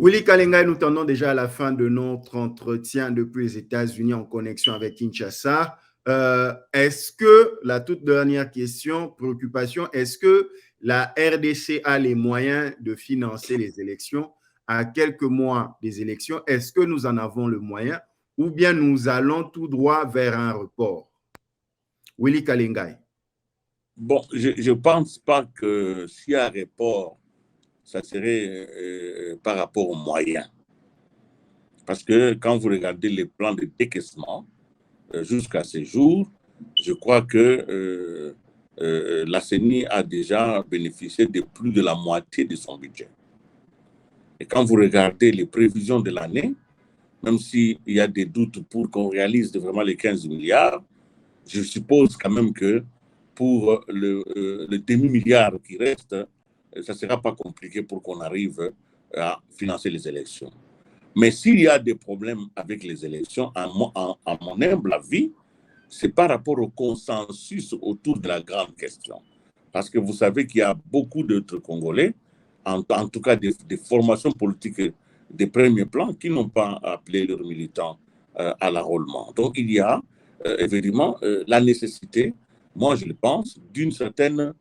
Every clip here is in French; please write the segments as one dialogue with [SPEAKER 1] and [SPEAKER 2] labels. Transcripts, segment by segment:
[SPEAKER 1] Willy Kalenga, nous tendons déjà à la fin de notre entretien depuis les États-Unis en connexion avec Kinshasa. Est-ce que, la toute dernière question, préoccupation, est-ce que la RDC a les moyens de financer les élections à quelques mois des élections? Est-ce que nous en avons le moyen ou bien nous allons tout droit vers un report? Willy Kalenga.
[SPEAKER 2] Bon, je ne pense pas que s'il y a un report, ça serait par rapport aux moyens. Parce que quand vous regardez les plans de décaissement, jusqu'à ce jour, je crois que la CENI a déjà bénéficié de plus de la moitié de son budget. Et quand vous regardez les prévisions de l'année, même s'il y a des doutes pour qu'on réalise vraiment les 15 milliards, je suppose quand même que pour le demi-milliard qui reste, ça ne sera pas compliqué pour qu'on arrive à financer les élections. Mais s'il y a des problèmes avec les élections, à mon humble avis, c'est par rapport au consensus autour de la grande question. Parce que vous savez qu'il y a beaucoup d'autres Congolais, en tout cas des formations politiques de premier plan, qui n'ont pas appelé leurs militants à l'enrôlement. Donc il y a évidemment la nécessité, moi je le pense, d'une certaine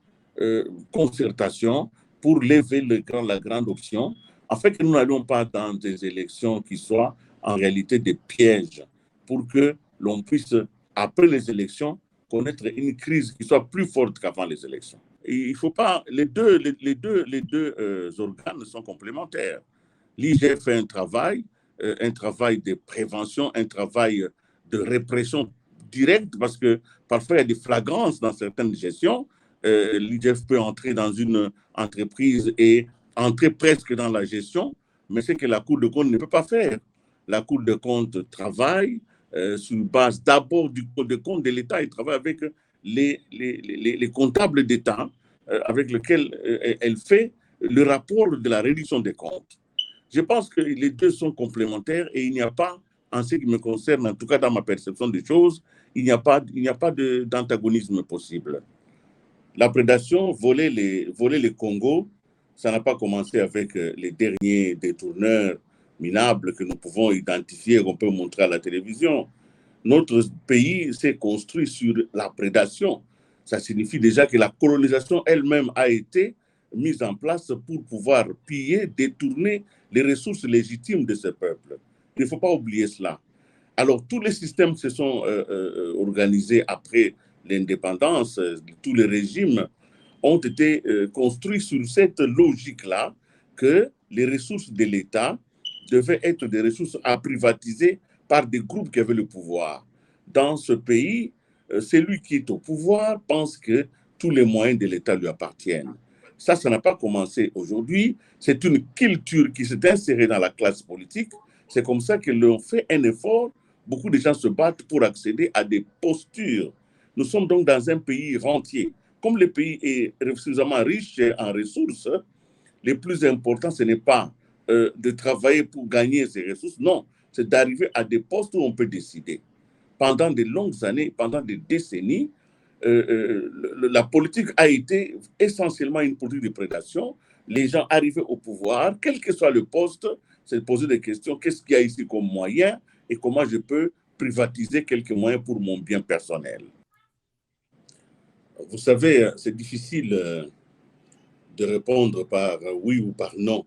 [SPEAKER 2] concertation pour lever la grande option, afin que nous n'allions pas dans des élections qui soient en réalité des pièges, pour que l'on puisse, après les élections, connaître une crise qui soit plus forte qu'avant les élections. Et il faut pas, les deux organes sont complémentaires. L'IGF fait un travail de prévention, un travail de répression directe, parce que parfois il y a des flagrances dans certaines gestions. L'IGF peut entrer dans une entreprise et entrer presque dans la gestion, mais c'est que la Cour de compte ne peut pas faire. La Cour de compte travaille sur base d'abord du Code de compte de l'État. Il travaille avec les comptables d'État avec lesquels elle fait le rapport de la réduction des comptes. Je pense que les deux sont complémentaires et il n'y a pas, en ce qui me concerne, en tout cas dans ma perception des choses, il n'y a pas d'antagonisme possible. La prédation, voler les Congo, ça n'a pas commencé avec les derniers détourneurs minables que nous pouvons identifier, qu'on peut montrer à la télévision. Notre pays s'est construit sur la prédation. Ça signifie déjà que la colonisation elle-même a été mise en place pour pouvoir piller, détourner les ressources légitimes de ce peuple. Il ne faut pas oublier cela. Alors, tous les systèmes se sont organisés après l'indépendance, tous les régimes ont été construits sur cette logique-là que les ressources de l'État devaient être des ressources à privatiser par des groupes qui avaient le pouvoir. Dans ce pays, celui qui est au pouvoir pense que tous les moyens de l'État lui appartiennent. Ça n'a pas commencé aujourd'hui. C'est une culture qui s'est insérée dans la classe politique. C'est comme ça que l'on fait un effort. Beaucoup de gens se battent pour accéder à des postures. Nous sommes donc dans un pays rentier. Comme le pays est suffisamment riche en ressources, le plus important, ce n'est pas de travailler pour gagner ces ressources. Non, c'est d'arriver à des postes où on peut décider. Pendant de longues années, pendant des décennies, la politique a été essentiellement une politique de prédation. Les gens arrivaient au pouvoir, quel que soit le poste, c'est de poser des questions. Qu'est-ce qu'il y a ici comme moyen et comment je peux privatiser quelques moyens pour mon bien personnel? Vous savez, c'est difficile de répondre par oui ou par non,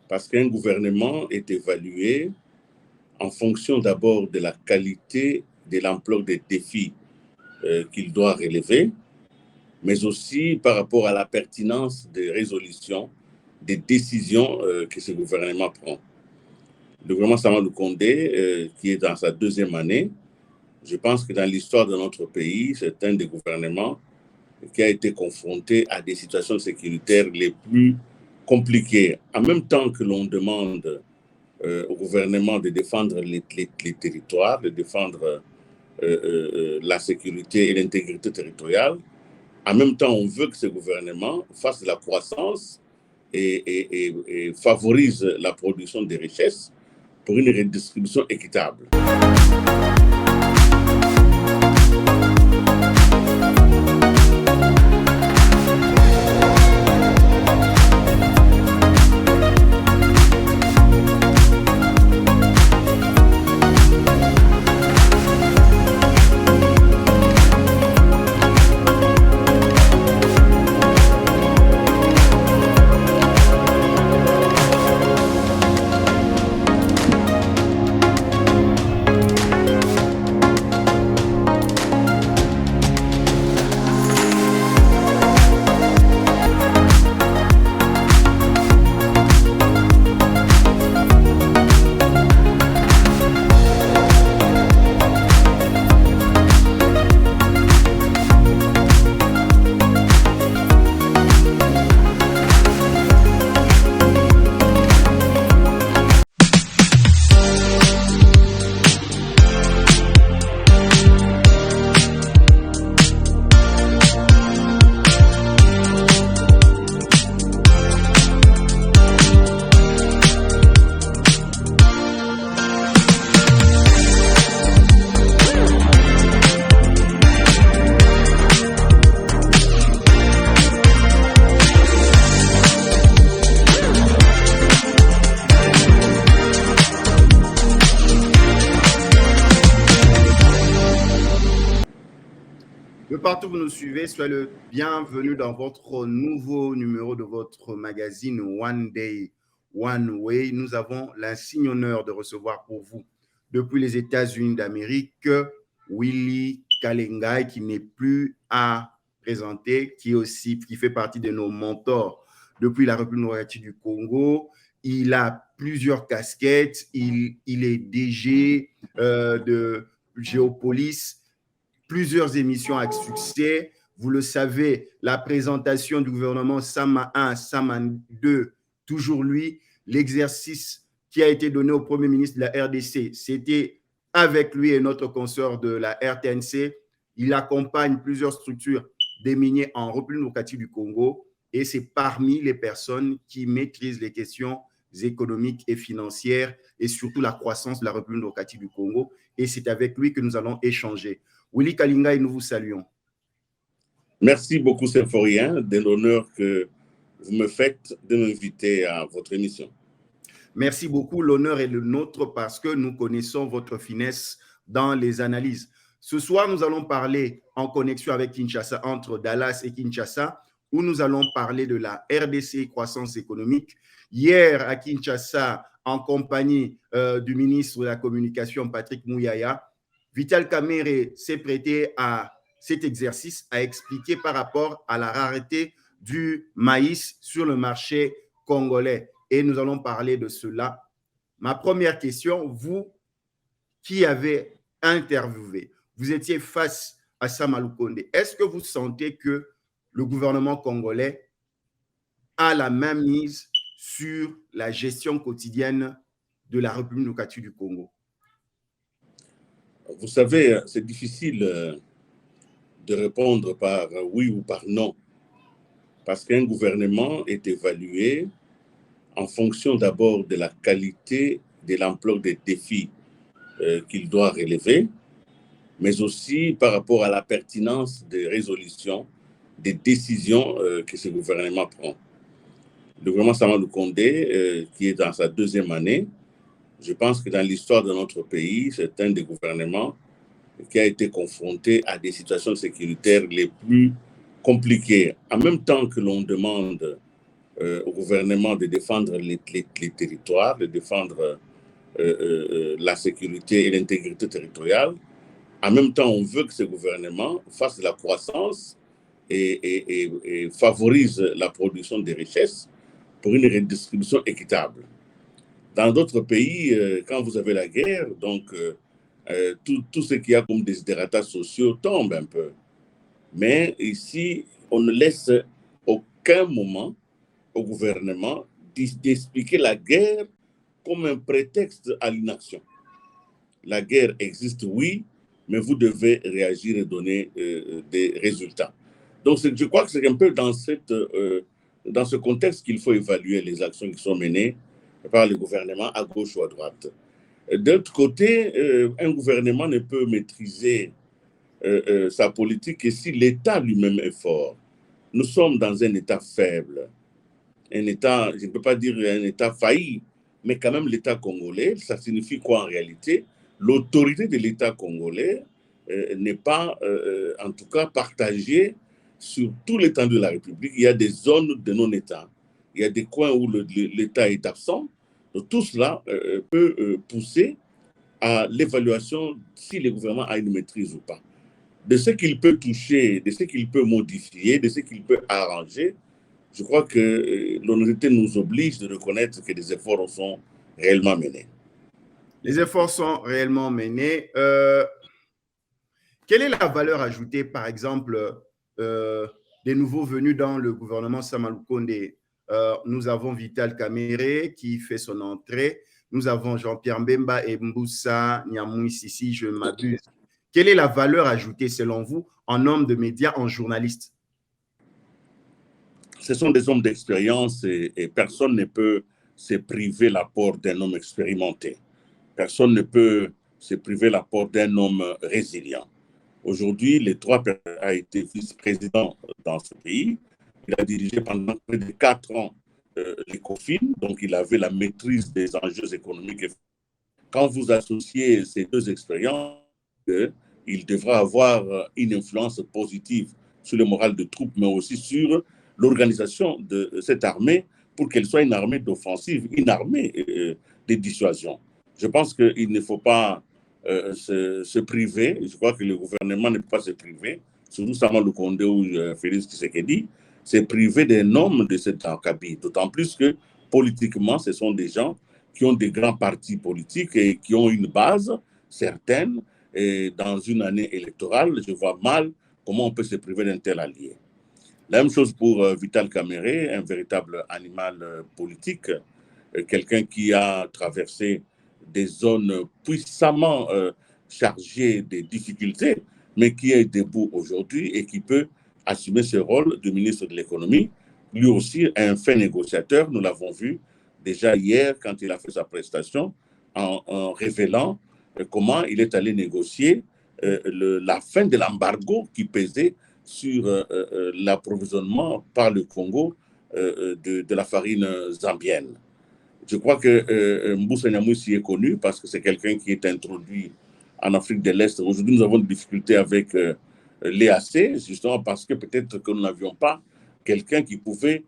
[SPEAKER 2] parce qu'un gouvernement est évalué en fonction d'abord de la qualité, de l'ampleur des défis qu'il doit relever, mais aussi par rapport à la pertinence des résolutions, des décisions que ce gouvernement prend. Le gouvernement Samadou Kondé, qui est dans sa deuxième année, je pense que dans l'histoire de notre pays, c'est un des gouvernements qui a été confronté à des situations sécuritaires les plus compliquées. En même temps que l'on demande au gouvernement de défendre les territoires, de défendre la sécurité et l'intégrité territoriale, en même temps, on veut que ce gouvernement fasse de la croissance et favorise la production des richesses pour une redistribution équitable.
[SPEAKER 1] partout où vous nous suivez, soyez le bienvenu dans votre nouveau numéro de votre magazine One Day, One Way. Nous avons l'insigne honneur de recevoir pour vous, depuis les États-Unis d'Amérique, Willy Kalengai, qui n'est plus à présenter, qui fait partie de nos mentors depuis la République démocratique du Congo. Il a plusieurs casquettes. Il est DG de Géopolis, plusieurs émissions avec succès. Vous le savez, la présentation du gouvernement Sama 1, Sama 2, toujours lui. L'exercice qui a été donné au Premier ministre de la RDC, c'était avec lui et notre consoeur de la RTNC. Il accompagne plusieurs structures déminiées en République démocratique du Congo et c'est parmi les personnes qui maîtrisent les questions économiques et financières et surtout la croissance de la République démocratique du Congo. Et c'est avec lui que nous allons échanger. Willy Kalengai, nous vous saluons.
[SPEAKER 2] Merci beaucoup, Symphorien, de l'honneur que vous me faites de m'inviter à votre émission.
[SPEAKER 1] Merci beaucoup. L'honneur est le nôtre parce que nous connaissons votre finesse dans les analyses. Ce soir, nous allons parler en connexion avec Kinshasa, entre Dallas et Kinshasa, où nous allons parler de la RDC croissance économique. Hier, à Kinshasa, en compagnie du ministre de la Communication, Patrick Mouyaya, Vital Kamerhe s'est prêté à cet exercice, à expliquer par rapport à la rareté du maïs sur le marché congolais. Et nous allons parler de cela. Ma première question, vous qui avez interviewé, vous étiez face à Sama Lukonde. Est-ce que vous sentez que le gouvernement congolais a la même mise sur la gestion quotidienne de la République démocratique du Congo?
[SPEAKER 2] Vous savez, c'est difficile de répondre par oui ou par non, parce qu'un gouvernement est évalué en fonction d'abord de la qualité, de l'ampleur des défis qu'il doit relever, mais aussi par rapport à la pertinence des résolutions, des décisions que ce gouvernement prend. Le gouvernement Sama Lukonde, qui est dans sa deuxième année, je pense que dans l'histoire de notre pays, c'est un des gouvernements qui a été confronté à des situations sécuritaires les plus compliquées. En même temps que l'on demande au gouvernement de défendre les territoires, de défendre la sécurité et l'intégrité territoriale, en même temps, on veut que ce gouvernement fasse de la croissance et favorise la production des richesses pour une redistribution équitable. Dans d'autres pays, quand vous avez la guerre, donc tout ce qu'il y a comme désidératas sociaux tombe un peu. Mais ici, on ne laisse aucun moment au gouvernement d'expliquer la guerre comme un prétexte à l'inaction. La guerre existe, oui, mais vous devez réagir et donner des résultats. Donc, je crois que c'est un peu dans ce contexte qu'il faut évaluer les actions qui sont menées par le gouvernement à gauche ou à droite. D'autre côté, un gouvernement ne peut maîtriser sa politique que si l'État lui-même est fort. Nous sommes dans un État faible, un État, je ne peux pas dire un État failli, mais quand même l'État congolais, ça signifie quoi en réalité? L'autorité de l'État congolais n'est pas, en tout cas, partagée sur tout l'étendue de la République. Il y a des zones de non-État, il y a des coins où l'État est absent. Donc, tout cela peut pousser à l'évaluation si le gouvernement a une maîtrise ou pas. De ce qu'il peut toucher, de ce qu'il peut modifier, de ce qu'il peut arranger, je crois que l'honnêteté nous oblige de reconnaître que des efforts sont réellement menés.
[SPEAKER 1] Les efforts sont réellement menés. Quelle est la valeur ajoutée, par exemple, des nouveaux venus dans le gouvernement Sama Lukonde? Nous avons Vital Kamerhe qui fait son entrée. Nous avons Jean-Pierre Mbemba et Mboussa Nyamouissi, si je m'abuse. Quelle est la valeur ajoutée, selon vous, en homme de médias, en journaliste?
[SPEAKER 2] Ce sont des hommes d'expérience et personne ne peut se priver l'apport d'un homme expérimenté. Personne ne peut se priver l'apport d'un homme résilient. Aujourd'hui, les trois personnes a été vice-président dans ce pays. Il a dirigé pendant près de 4 ans l'ECOFIN, donc il avait la maîtrise des enjeux économiques. Quand vous associez ces deux expériences, il devra avoir une influence positive sur le moral des troupes, mais aussi sur l'organisation de cette armée pour qu'elle soit une armée d'offensive, une armée de dissuasion. Je pense qu'il ne faut pas se priver. Je crois que le gouvernement ne peut pas se priver, surtout Sama Lukonde ou Félix Tshisekedi, se priver des normes de cet acabit. D'autant plus que politiquement, ce sont des gens qui ont des grands partis politiques et qui ont une base certaine. Et dans une année électorale, je vois mal comment on peut se priver d'un tel allié. La même chose pour Vital Kamerhe, un véritable animal politique, quelqu'un qui a traversé des zones puissamment chargées de difficultés, mais qui est debout aujourd'hui et qui peut assumer ce rôle de ministre de l'économie. Lui aussi, un fin négociateur, nous l'avons vu déjà hier quand il a fait sa prestation, en révélant comment il est allé négocier la fin de l'embargo qui pesait sur l'approvisionnement par le Congo de la farine zambienne. Je crois que Mbusa Nyamwisi est connu parce que c'est quelqu'un qui est introduit en Afrique de l'Est. Aujourd'hui, nous avons des difficultés avec l'EAC, justement parce que peut-être que nous n'avions pas quelqu'un qui pouvait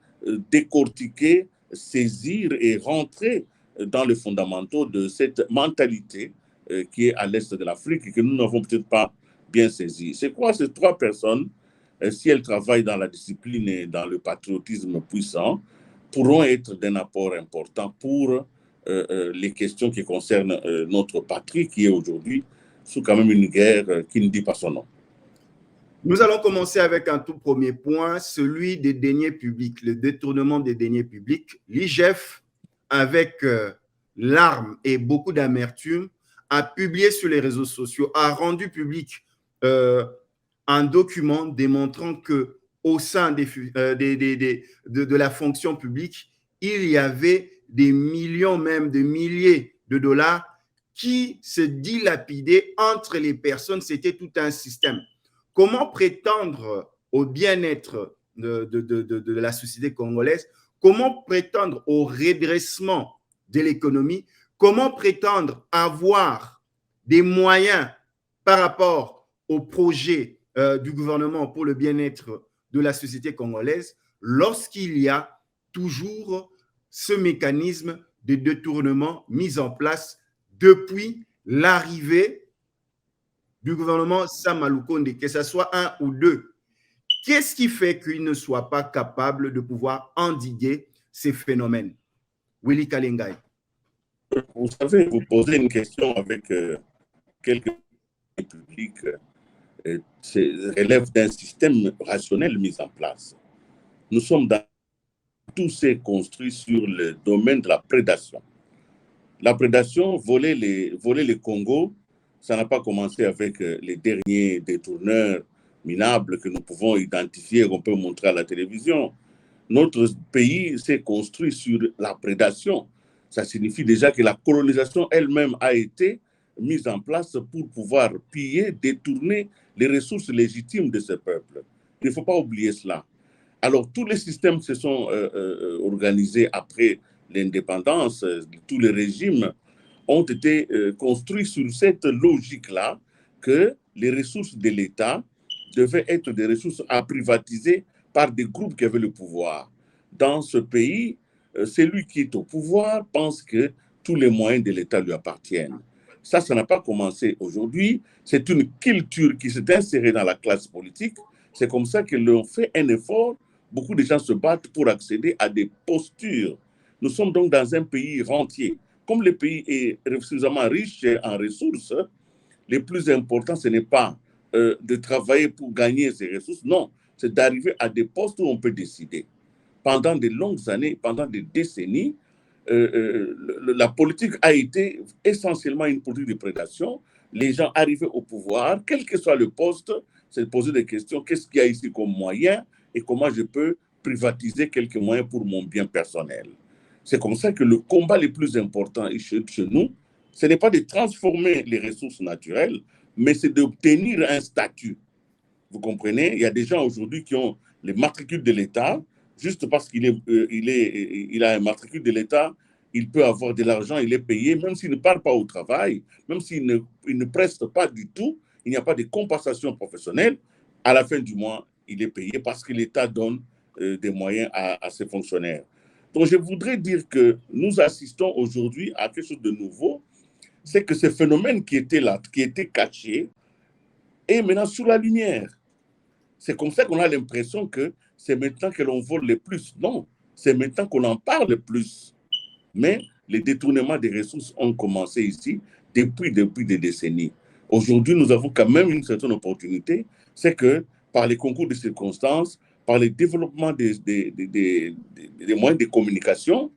[SPEAKER 2] décortiquer, saisir et rentrer dans les fondamentaux de cette mentalité qui est à l'Est de l'Afrique et que nous n'avons peut-être pas bien saisi. C'est quoi ces trois personnes, si elles travaillent dans la discipline et dans le patriotisme puissant, pourront être d'un apport important pour les questions qui concernent notre patrie, qui est aujourd'hui sous quand même une guerre qui ne dit pas son nom.
[SPEAKER 1] Nous allons commencer avec un tout premier point, celui des deniers publics, le détournement des deniers publics. L'IGF, avec larmes et beaucoup d'amertume, a publié sur les réseaux sociaux, a rendu public un document démontrant que au sein de la fonction publique, il y avait des millions, même des milliers de dollars qui se dilapidaient entre les personnes. C'était tout un système. Comment prétendre au bien-être de la société congolaise? Comment prétendre au redressement de l'économie? Comment prétendre avoir des moyens par rapport au projet du gouvernement pour le bien-être de la société congolaise lorsqu'il y a toujours ce mécanisme de détournement mis en place depuis l'arrivée du gouvernement Sama Lukonde, que ce soit un ou deux? Qu'est-ce qui fait qu'il ne soit pas capable de pouvoir endiguer ces phénomènes? Willy Kalengai.
[SPEAKER 2] Vous savez, vous posez une question avec quelques publics relève d'un système rationnel mis en place. Nous sommes dans tout s'est construit sur le domaine de la prédation. La prédation, voler les Congo, ça n'a pas commencé avec les derniers détourneurs minables que nous pouvons identifier, qu'on peut montrer à la télévision. Notre pays s'est construit sur la prédation. Ça signifie déjà que la colonisation elle-même a été mise en place pour pouvoir piller, détourner les ressources légitimes de ce peuple. Il ne faut pas oublier cela. Alors, tous les systèmes se sont organisés après l'indépendance, tous les régimes ont été construits sur cette logique-là que les ressources de l'État devaient être des ressources à privatiser par des groupes qui avaient le pouvoir. Dans ce pays, celui qui est au pouvoir pense que tous les moyens de l'État lui appartiennent. Ça n'a pas commencé aujourd'hui. C'est une culture qui s'est insérée dans la classe politique. C'est comme ça que l'on fait un effort. Beaucoup de gens se battent pour accéder à des postures. Nous sommes donc dans un pays rentier. Comme le pays est suffisamment riche en ressources, le plus important, ce n'est pas de travailler pour gagner ces ressources. Non, c'est d'arriver à des postes où on peut décider. Pendant de longues années, pendant des décennies, la politique a été essentiellement une politique de prédation. Les gens arrivaient au pouvoir, quel que soit le poste, c'est de poser des questions. Qu'est-ce qu'il y a ici comme moyen et comment je peux privatiser quelques moyens pour mon bien personnel? C'est comme ça que le combat le plus important chez nous, ce n'est pas de transformer les ressources naturelles, mais c'est d'obtenir un statut. Vous comprenez? Il y a des gens aujourd'hui qui ont les matricules de l'État. Juste parce qu'il a un matricule de l'État, il peut avoir de l'argent, il est payé, même s'il ne part pas au travail, même s'il ne preste pas du tout, il n'y a pas de compensation professionnelle, à la fin du mois, il est payé parce que l'État donne des moyens à ses fonctionnaires. Donc, je voudrais dire que nous assistons aujourd'hui à quelque chose de nouveau, c'est que ce phénomène qui était là, qui était caché, est maintenant sous la lumière. C'est comme ça qu'on a l'impression que c'est maintenant que l'on vole le plus. Non, c'est maintenant qu'on en parle le plus. Mais les détournements des ressources ont commencé ici depuis des décennies. Aujourd'hui, nous avons quand même une certaine opportunité, c'est que par les concours de circonstances, par le développement des moyens de communication,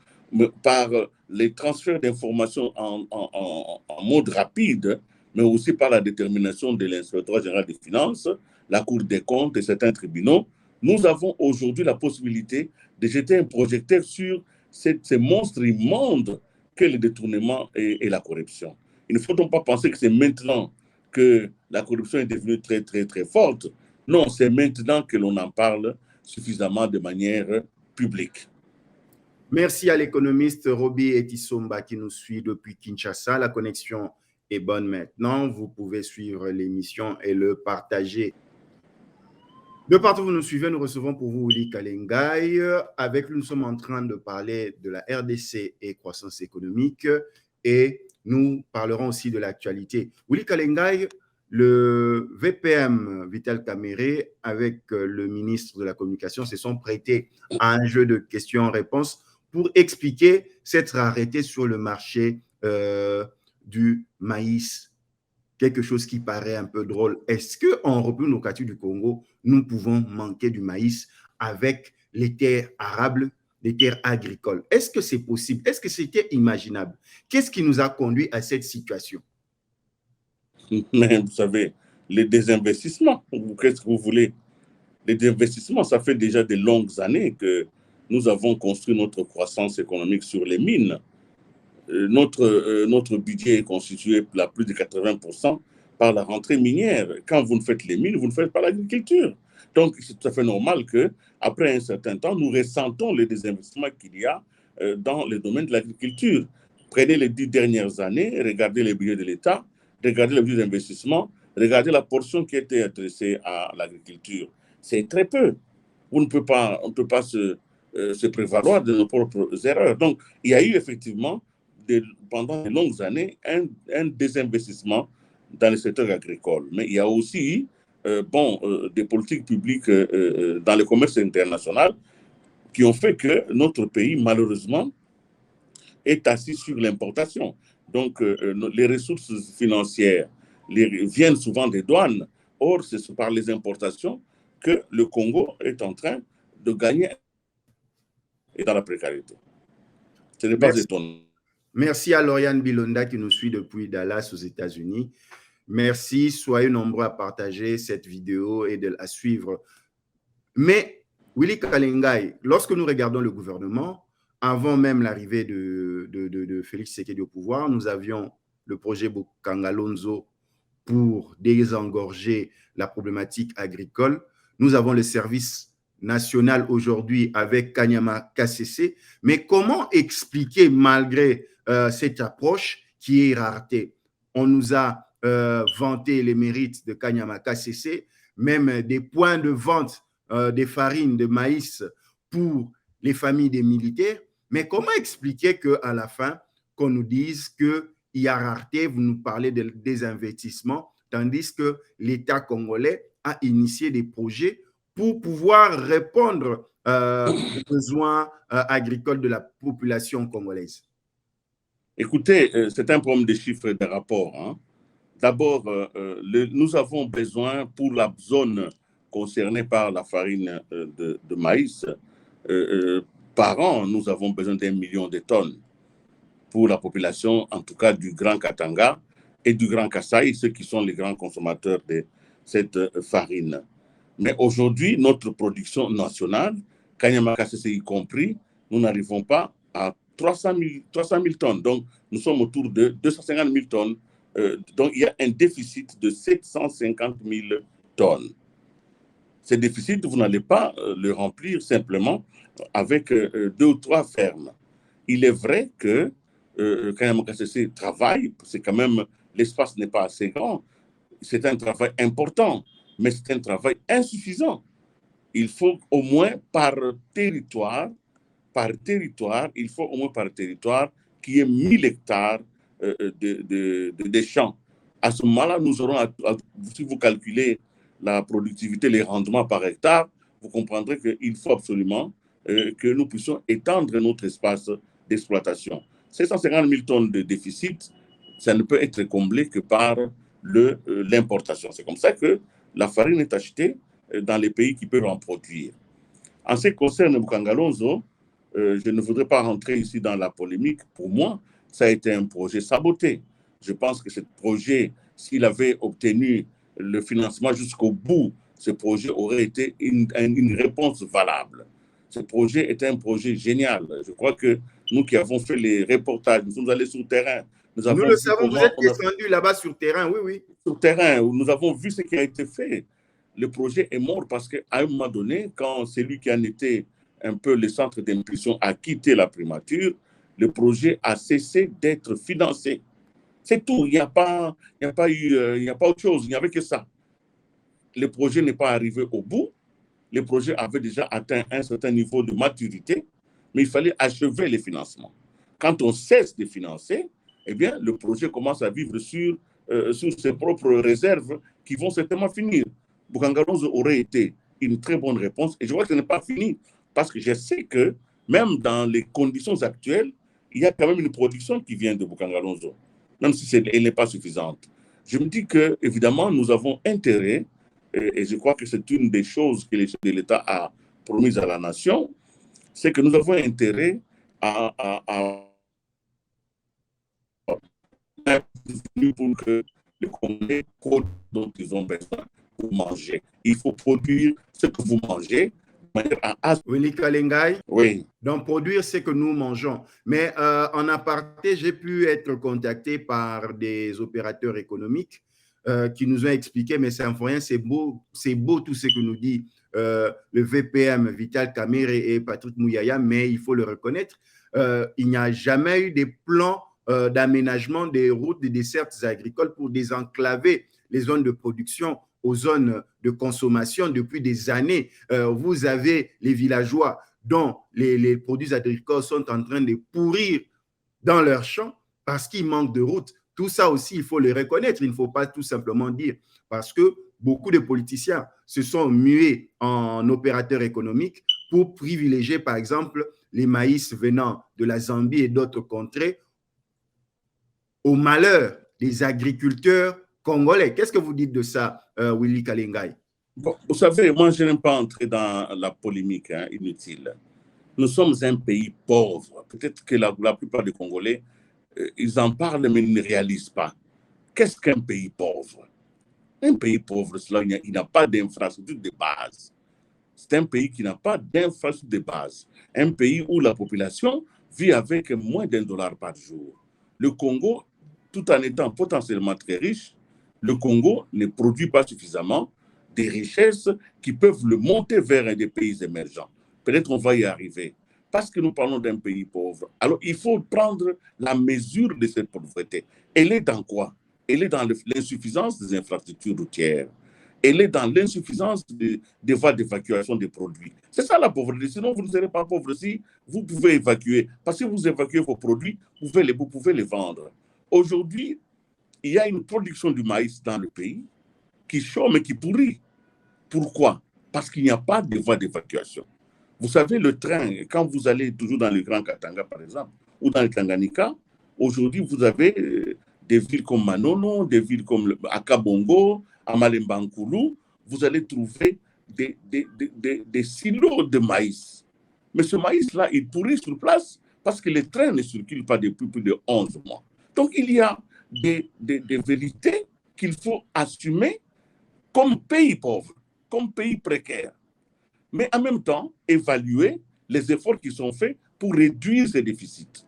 [SPEAKER 2] par les transferts d'informations en mode rapide, mais aussi par la détermination de l'inspecteur général des finances, la Cour des comptes et certains tribunaux, nous avons aujourd'hui la possibilité de jeter un projecteur sur ces monstres immondes qu'est le détournement et la corruption. Il ne faut donc pas penser que c'est maintenant que la corruption est devenue très, très, très forte. Non, c'est maintenant que l'on en parle suffisamment de manière publique.
[SPEAKER 1] Merci à l'économiste Roby Etisomba qui nous suit depuis Kinshasa. La connexion est bonne maintenant. Vous pouvez suivre l'émission et le partager. De partout où vous nous suivez, nous recevons pour vous Willy Kalengai. Avec lui, nous sommes en train de parler de la RDC et croissance économique et nous parlerons aussi de l'actualité. Willy Kalengai, le VPM Vital Kamere avec le ministre de la Communication se sont prêtés à un jeu de questions-réponses pour expliquer cette rareté sur le marché du maïs. Quelque chose qui paraît un peu drôle. Est-ce qu'en République démocratique du Congo, nous pouvons manquer du maïs avec les terres arables, les terres agricoles? Est-ce que c'est possible? Est-ce que c'était imaginable? Qu'est-ce qui nous a conduit à cette situation?
[SPEAKER 2] Mais vous savez, les désinvestissements, qu'est-ce que vous voulez? Les désinvestissements, ça fait déjà de longues années que nous avons construit notre croissance économique sur les mines. Notre budget est constitué à plus de 80% par la rentrée minière. Quand vous ne faites les mines, vous ne faites pas l'agriculture. Donc, c'est tout à fait normal qu'après un certain temps, nous ressentons les désinvestissements qu'il y a dans le domaine de l'agriculture. Prenez les 10 dernières années, regardez les budgets de l'État, regardez le budget d'investissement, regardez la portion qui a été adressée à l'agriculture. C'est très peu. On ne peut pas se prévaloir de nos propres erreurs. Donc, il y a eu effectivement, pendant de longues années, un désinvestissement dans le secteur agricole. Mais il y a aussi des politiques publiques dans le commerce international qui ont fait que notre pays, malheureusement, est assis sur l'importation. Donc, les ressources financières viennent souvent des douanes. Or, c'est par les importations que le Congo est en train de gagner et dans la précarité. Ce n'est pas étonnant.
[SPEAKER 1] Merci à Lauriane Bilonda qui nous suit depuis Dallas aux États-Unis. Merci, soyez nombreux à partager cette vidéo et de la suivre. Mais, Willy Kalengai, lorsque nous regardons le gouvernement, avant même l'arrivée de Félix Tshisekedi au pouvoir, nous avions le projet Bokangalonzo pour désengorger la problématique agricole. Nous avons le service national aujourd'hui avec Kanyama KCC. Mais comment expliquer, malgré cette approche qui est rareté? On nous a vanté les mérites de Kanyama KCC, même des points de vente des farines de maïs pour les familles des militaires. Mais comment expliquer qu'à la fin, qu'on nous dise qu'il y a rareté, vous nous parlez des investissements, tandis que l'État congolais a initié des projets pour pouvoir répondre aux besoins agricoles de la population congolaise?
[SPEAKER 2] Écoutez, c'est un problème de chiffres et de rapports. Hein. D'abord, nous avons besoin, pour la zone concernée par la farine de maïs, par an, nous avons besoin d'1 million de tonnes pour la population, en tout cas du Grand Katanga et du Grand Kasaï, ceux qui sont les grands consommateurs de cette farine. Mais aujourd'hui, notre production nationale, Kanyama KCC y compris, nous n'arrivons pas à 300 000 tonnes. Donc, nous sommes autour de 250 000 tonnes. Donc, il y a un déficit de 750 000 tonnes. Ce déficit, vous n'allez pas le remplir simplement avec 2 ou 3 fermes. Il est vrai que Kanyama KCC travaille, c'est quand même, l'espace n'est pas assez grand. c'est un travail important, mais c'est un travail insuffisant. Il faut au moins par territoire, il faut au moins par territoire qu'il y ait 1000 hectares de champs. À ce moment-là, nous aurons, si vous calculez la productivité, les rendements par hectare, vous comprendrez qu'il faut absolument que nous puissions étendre notre espace d'exploitation. Ces 150 000 tonnes de déficit, ça ne peut être comblé que par l'importation. C'est comme ça que la farine est achetée dans les pays qui peuvent en produire. En ce qui concerne Bukangalonzo, je ne voudrais pas rentrer ici dans la polémique. Pour moi, ça a été un projet saboté. Je pense que ce projet, s'il avait obtenu le financement jusqu'au bout, ce projet aurait été une réponse valable. Ce projet était un projet génial. Je crois que nous qui avons fait les reportages, nous sommes allés sur le terrain.
[SPEAKER 1] Nous le savons, vous êtes descendu là-bas sur terrain, oui, oui.
[SPEAKER 2] Sur terrain, où nous avons vu ce qui a été fait. Le projet est mort parce qu'à un moment donné, quand celui qui en était un peu le centre d'impulsion a quitté la primature, le projet a cessé d'être financé. C'est tout. Il n'y a pas autre chose. Il n'y avait que ça. Le projet n'est pas arrivé au bout. Le projet avait déjà atteint un certain niveau de maturité, mais il fallait achever les financements. Quand on cesse de financer, eh bien, le projet commence à vivre sur ses propres réserves qui vont certainement finir. Bukangalonzo aurait été une très bonne réponse et je vois que ce n'est pas fini parce que je sais que même dans les conditions actuelles, il y a quand même une production qui vient de Bukangalonzo, même si elle n'est pas suffisante. Je me dis que, évidemment, nous avons intérêt, et je crois que c'est une des choses que l'État a promises à la nation, c'est que nous avons intérêt à pour que les Congolais produisent dont ils ont besoin pour manger. Il faut produire ce que vous mangez de manière à...
[SPEAKER 1] Willy Kalengai.
[SPEAKER 2] Oui.
[SPEAKER 1] Donc, produire ce que nous mangeons. Mais en aparté, j'ai pu être contacté par des opérateurs économiques qui nous ont expliqué, mais c'est rien, c'est beau tout ce que nous dit le VPM Vital Kamerhe et Patrick Mouyaya, mais il faut le reconnaître, il n'y a jamais eu des plans d'aménagement des routes, des dessertes agricoles pour désenclaver les zones de production aux zones de consommation depuis des années. Vous avez les villageois dont les produits agricoles sont en train de pourrir dans leurs champs parce qu'il manque de routes. Tout ça aussi, il faut le reconnaître. Il ne faut pas tout simplement dire parce que beaucoup de politiciens se sont mués en opérateurs économiques pour privilégier, par exemple, les maïs venant de la Zambie et d'autres contrées au malheur des agriculteurs congolais. Qu'est-ce que vous dites de ça, Willy Kalengai?
[SPEAKER 2] Bon, vous savez, moi, je n'aime pas entrer dans la polémique inutile. Nous sommes un pays pauvre. Peut-être que la plupart des Congolais, ils en parlent, mais ils ne réalisent pas. Qu'est-ce qu'un pays pauvre? Un pays pauvre, il n'a pas d'infrastructure de base. C'est un pays qui n'a pas d'infrastructure de base. Un pays où la population vit avec moins d'$1 par jour. Le Congo, tout en étant potentiellement très riche, le Congo ne produit pas suffisamment des richesses qui peuvent le monter vers des pays émergents. Peut-être on va y arriver. Parce que nous parlons d'un pays pauvre. Alors, il faut prendre la mesure de cette pauvreté. Elle est dans quoi? Elle est dans l'insuffisance des infrastructures routières. Elle est dans l'insuffisance des voies d'évacuation des produits. C'est ça la pauvreté. Sinon, vous ne serez pas pauvre si vous pouvez évacuer. Parce que vous évacuez vos produits, vous pouvez les vendre. Aujourd'hui, il y a une production du maïs dans le pays qui chôme et qui pourrit. Pourquoi? Parce qu'il n'y a pas de voie d'évacuation. Vous savez, le train, quand vous allez toujours dans le Grand Katanga, par exemple, ou dans le Tanganyika, aujourd'hui, vous avez des villes comme Manono, des villes comme Akabongo, Amalembankulu, vous allez trouver des silos de maïs. Mais ce maïs-là, il pourrit sur place parce que les trains ne circulent pas depuis plus de 11 mois. Donc, il y a des vérités qu'il faut assumer comme pays pauvre, comme pays précaire. Mais en même temps, évaluer les efforts qui sont faits pour réduire ces déficits.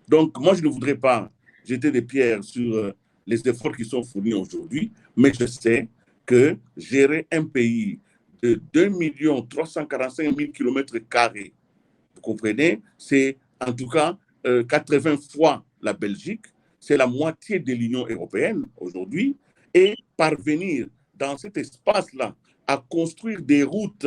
[SPEAKER 2] Donc, moi, je ne voudrais pas jeter des pierres sur les efforts qui sont fournis aujourd'hui, mais je sais que gérer un pays de 2 345 000 km², vous comprenez, c'est en tout cas 80 fois la Belgique, c'est la moitié de l'Union européenne aujourd'hui, et parvenir dans cet espace-là à construire des routes.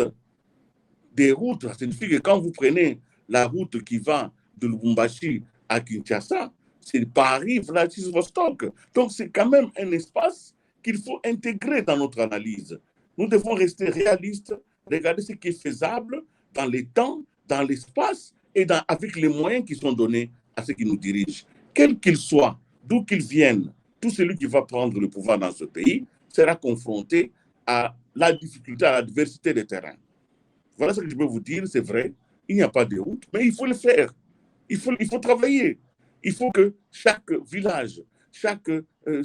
[SPEAKER 2] Ça signifie que quand vous prenez la route qui va de Lubumbashi à Kinshasa, c'est Paris, Vladivostok. Donc, c'est quand même un espace qu'il faut intégrer dans notre analyse. Nous devons rester réalistes, regarder ce qui est faisable dans les temps, dans l'espace et avec les moyens qui sont donnés à ceux qui nous dirigent. Quel qu'il soit, d'où qu'il vienne, tout celui qui va prendre le pouvoir dans ce pays sera confronté à la difficulté, à l'adversité des terrains. Voilà ce que je peux vous dire, c'est vrai, il n'y a pas de route, mais il faut le faire. Il faut travailler. Il faut que chaque village, chaque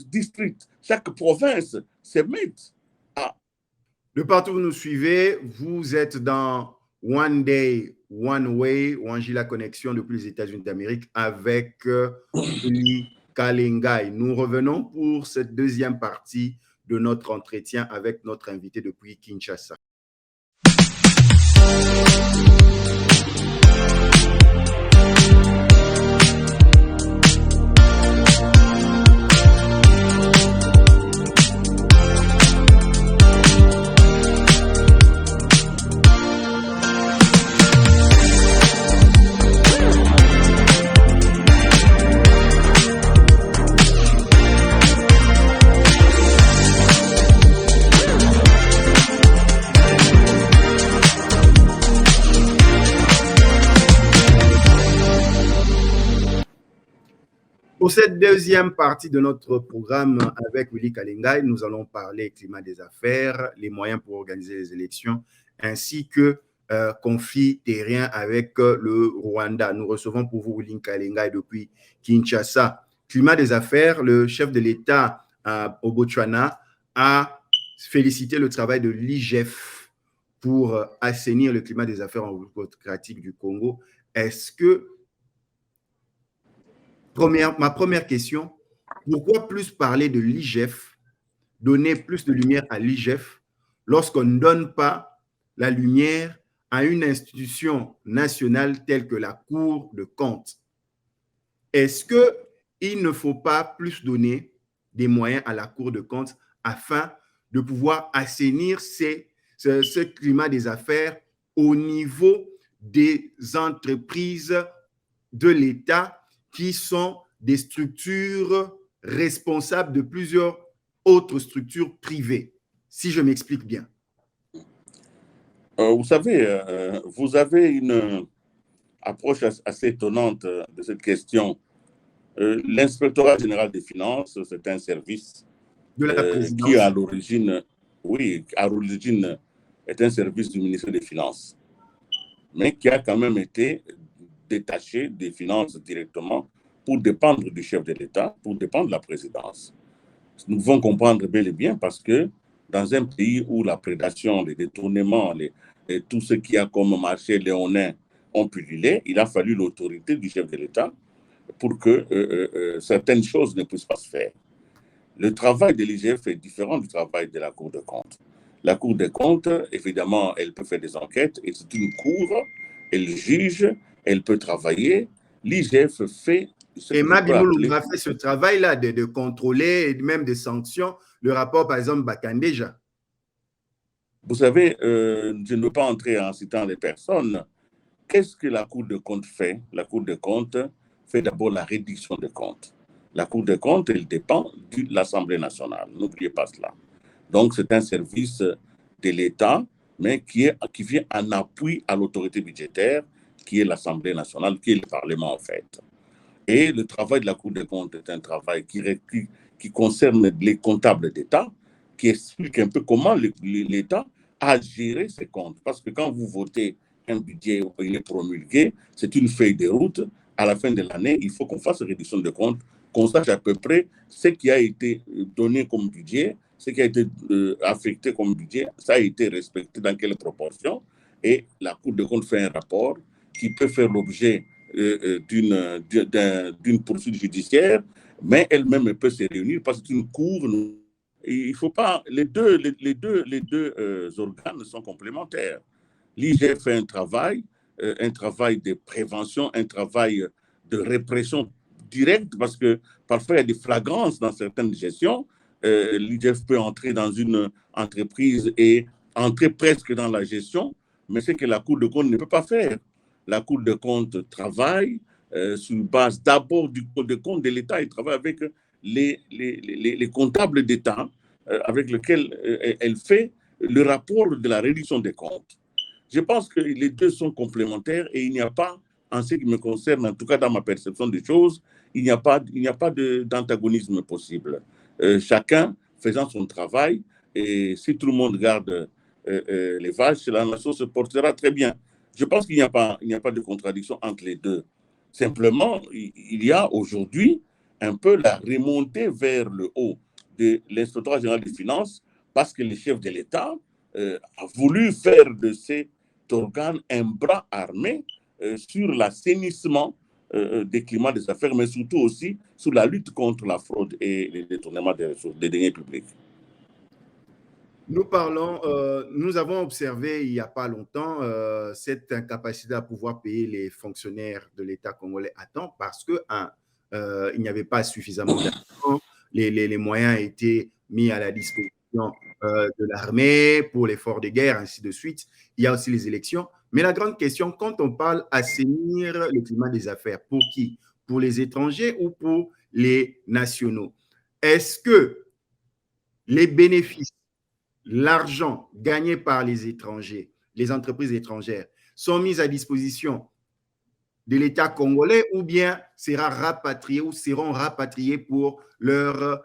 [SPEAKER 2] district, chaque province se mette à...
[SPEAKER 1] De partout où vous nous suivez, vous êtes dans One Day, One Way, Wangila Connexion depuis les États-Unis d'Amérique avec Willy Kalengai. Nous revenons pour cette deuxième partie de notre entretien avec notre invité depuis Kinshasa. Pour cette deuxième partie de notre programme avec Willy Kalengai, nous allons parler climat des affaires, les moyens pour organiser les élections, ainsi que conflit terrien avec le Rwanda. Nous recevons pour vous Willy Kalengai depuis Kinshasa. Climat des affaires, le chef de l'État au Botswana a félicité le travail de l'IGF pour assainir le climat des affaires en République démocratique du Congo. Est-ce que ma première question, pourquoi plus parler de l'IGF, donner plus de lumière à l'IGF lorsqu'on ne donne pas la lumière à une institution nationale telle que la Cour de comptes? Est-ce qu'il ne faut pas plus donner des moyens à la Cour de comptes afin de pouvoir assainir ce climat des affaires au niveau des entreprises de l'État qui sont des structures responsables de plusieurs autres structures privées, si je m'explique bien?
[SPEAKER 2] Vous savez, vous avez une approche assez étonnante de cette question. L'inspectorat général des finances, c'est un service
[SPEAKER 1] de la présidence
[SPEAKER 2] qui, à l'origine, est un service du ministère des Finances, mais qui a quand même été détaché des finances directement pour dépendre du chef de l'État, pour dépendre de la présidence. Nous devons comprendre bel et bien parce que dans un pays où la prédation, les détournements, et tout ce qu'il y a comme marché léonin ont pullulé, il a fallu l'autorité du chef de l'État pour que certaines choses ne puissent pas se faire. Le travail de l'IGF est différent du travail de la Cour des comptes. La Cour des comptes, évidemment, elle peut faire des enquêtes et c'est une cour, elle juge, elle peut travailler. L'IGF fait...
[SPEAKER 1] Et Mabimoulou a fait ce travail-là de contrôler et même de sanctions le rapport, par exemple, Bakandeja.
[SPEAKER 2] Vous savez, je ne veux pas entrer en citant les personnes. Qu'est-ce que la Cour des comptes fait? La Cour des comptes fait d'abord la réduction des comptes. La Cour des comptes, elle dépend de l'Assemblée nationale. N'oubliez pas cela. Donc, c'est un service de l'État, mais qui vient en appui à l'autorité budgétaire, qui est l'Assemblée nationale, qui est le Parlement, en fait. Et le travail de la Cour des comptes est un travail qui concerne les comptables d'État, qui explique un peu comment l'État a géré ses comptes. Parce que quand vous votez un budget, il est promulgué, c'est une feuille de route. À la fin de l'année, il faut qu'on fasse réduction de comptes, qu'on sache à peu près ce qui a été donné comme budget, ce qui a été affecté comme budget, ça a été respecté dans quelle proportion. Et la Cour des comptes fait un rapport qui peut faire l'objet d'une poursuite judiciaire, mais elle-même peut se réunir parce que c'est une cour. Il faut pas, les deux organes sont complémentaires. L'IGF fait un travail de prévention, un travail de répression directe, parce que parfois il y a des flagrances dans certaines gestions. l'IGF peut entrer dans une entreprise et entrer presque dans la gestion, mais c'est que la Cour de compte ne peut pas faire. La Cour de compte travaille sur base d'abord du Code de compte de l'État. Elle travaille avec les comptables d'État avec lesquels elle fait le rapport de la réduction des comptes. Je pense que les deux sont complémentaires et il n'y a pas, en ce qui me concerne, en tout cas dans ma perception des choses, il n'y a pas d'antagonisme possible. Chacun faisant son travail, et si tout le monde garde les vaches, la nation se portera très bien. Je pense qu'il n'y a pas de contradiction entre les deux. Simplement, il y a aujourd'hui un peu la remontée vers le haut de l'inspecteur général des finances parce que le chef de l'État a voulu faire de cet organe un bras armé sur l'assainissement des climats des affaires, mais surtout aussi sur la lutte contre la fraude et le détournement des ressources, des deniers publics.
[SPEAKER 1] Nous avons observé il n'y a pas longtemps cette incapacité à pouvoir payer les fonctionnaires de l'État congolais à temps parce que, il n'y avait pas suffisamment d'argent, les moyens étaient mis à la disposition de l'armée pour l'effort de guerre, ainsi de suite. Il y a aussi les élections. Mais la grande question, quand on parle assainir le climat des affaires, pour qui? Pour les étrangers ou pour les nationaux? Est-ce que les bénéfices, l'argent gagné par les étrangers, les entreprises étrangères, sont mis à disposition de l'État congolais ou bien sera rapatrié ou seront rapatriés pour leur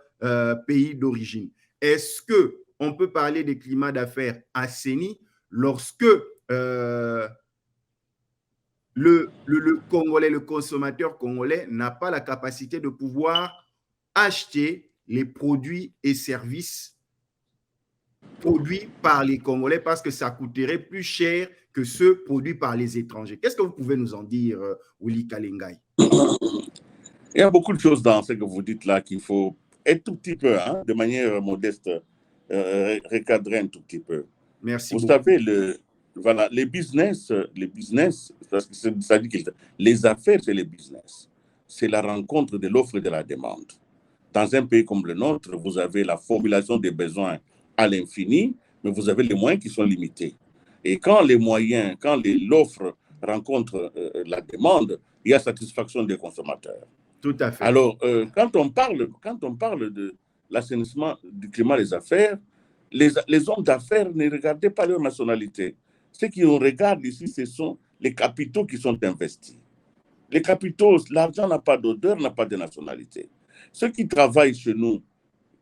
[SPEAKER 1] pays d'origine? Est-ce qu'on peut parler de climat d'affaires assaini lorsque le Congolais, le consommateur congolais n'a pas la capacité de pouvoir acheter les produits et services produits par les Congolais parce que ça coûterait plus cher que ceux produits par les étrangers? Qu'est-ce que vous pouvez nous en dire, Willy Kalengai?
[SPEAKER 2] Il y a beaucoup de choses dans ce que vous dites là qu'il faut un tout petit peu, de manière modeste, recadrer un tout petit peu.
[SPEAKER 1] Merci
[SPEAKER 2] vous
[SPEAKER 1] beaucoup.
[SPEAKER 2] savez, voilà, les business, parce que ça dit que les affaires, c'est les business. C'est la rencontre de l'offre et de la demande. Dans un pays comme le nôtre, vous avez la formulation des besoins à l'infini, mais vous avez les moyens qui sont limités. Et quand les moyens, quand l'offre rencontre la demande, il y a satisfaction des consommateurs.
[SPEAKER 1] Tout à fait.
[SPEAKER 2] Alors, quand on parle de l'assainissement du climat des affaires, les hommes d'affaires ne regardaient pas leur nationalité. Ce qu'on regarde ici, ce sont les capitaux qui sont investis. Les capitaux, l'argent n'a pas d'odeur, n'a pas de nationalité. Ceux qui travaillent chez nous,